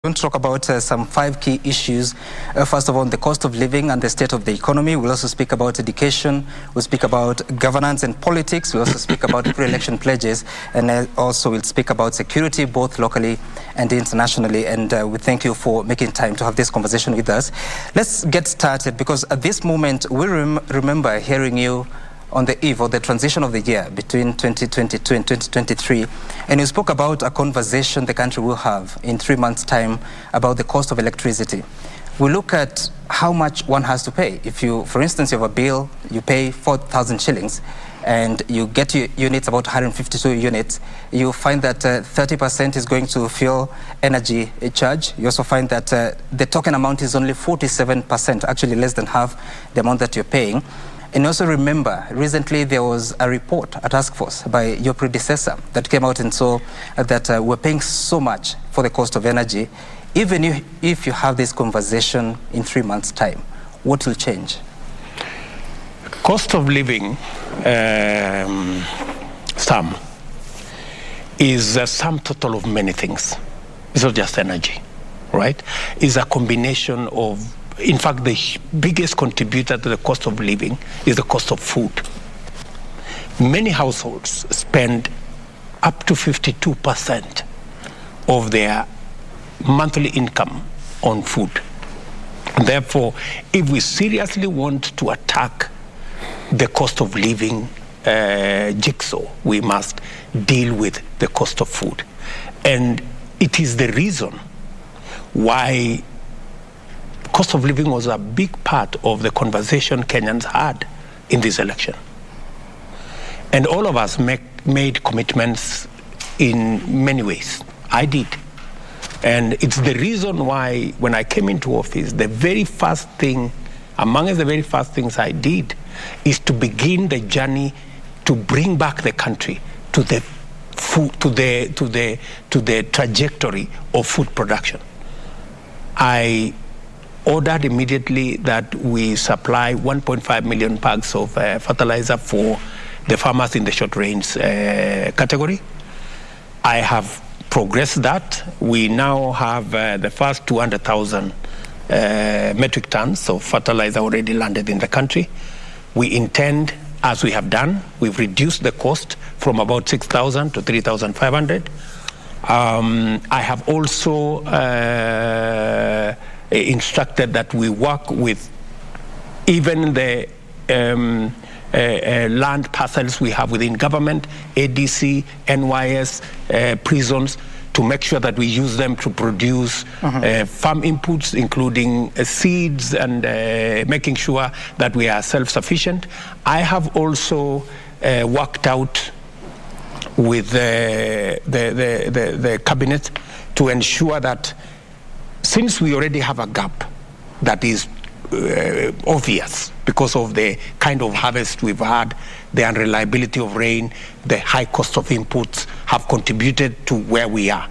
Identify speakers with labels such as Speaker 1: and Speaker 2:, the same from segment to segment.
Speaker 1: We're going to talk about some 5 key issues. First of all, the cost of living and the state of the economy. We'll also speak about education. We'll speak about governance and politics. We'll also speak about pre-election pledges. And also we'll speak about security, both locally and internationally. And we thank you for making time to have this conversation with us. Let's get started, because at this moment, we remember hearing you on the eve of the transition of the year between 2022 and 2023. And you spoke about a conversation the country will have in 3 months' time about the cost of electricity. We look at how much one has to pay. If you, for instance, you have a bill, you pay 4,000 shillings, and you get your units, about 152 units, you find that 30% is going to fuel energy charge. You also find that the token amount is only 47%, actually less than half the amount that you're paying. And also remember, recently there was a report, a task force by your predecessor that came out and saw that we're paying so much for the cost of energy. Even if you have this conversation in 3 months' time, what will change?
Speaker 2: Cost of living, Sam, is a sum total of many things. It's not just energy, right? It's a combination of, in fact, the biggest contributor to the cost of living is the cost of food. Many households spend up to 52% of their monthly income on food. Therefore, if we seriously want to attack the cost of living jigsaw, we must deal with the cost of food. And it is the reason why cost of living was a big part of the conversation Kenyans had in this election. And all of us made commitments in many ways. I did. And it's the reason why when I came into office, the very first thing, among the very first things I did, is to begin the journey to bring back the country to the trajectory of food production. I ordered immediately that we supply 1.5 million bags of fertilizer for the farmers in the short range category. I have progressed that. We now have the first 200,000 metric tons of fertilizer already landed in the country. We intend, as we have done, we've reduced the cost from about 6,000 to 3,500. I have also instructed that we work with even the land parcels we have within government, ADC, NYS, prisons, to make sure that we use them to produce farm inputs, including seeds, and making sure that we are self-sufficient. I have also worked out with the cabinet to ensure that, since we already have a gap that is obvious because of the kind of harvest we've had, the unreliability of rain, the high cost of inputs have contributed to where we are,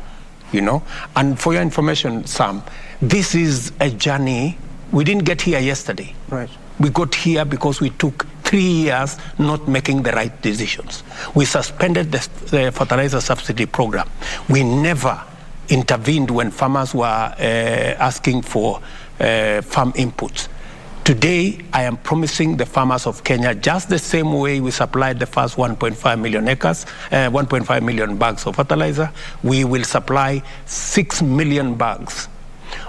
Speaker 2: you know. And for your information, Sam, this is a journey. We didn't get here yesterday.
Speaker 1: Right.
Speaker 2: We got here because we took 3 years not making the right decisions. We suspended the fertilizer subsidy program. We never intervened when farmers were asking for farm inputs. Today, I am promising the farmers of Kenya, just the same way we supplied the first 1.5 million acres, 1.5 million bags of fertilizer, we will supply 6 million bags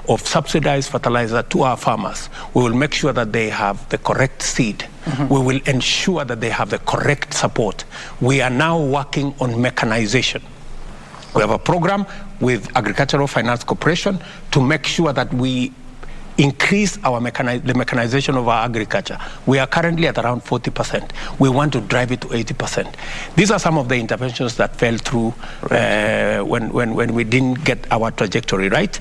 Speaker 2: of subsidized fertilizer to our farmers. We will make sure that they have the correct seed. We will ensure that they have the correct support. We are now working on mechanization. We have a program with Agricultural Finance Corporation to make sure that we increase the mechanization of our agriculture. We are currently at around 40%. We want to drive it to 80%. These are some of the interventions that fell through when we didn't get our trajectory right.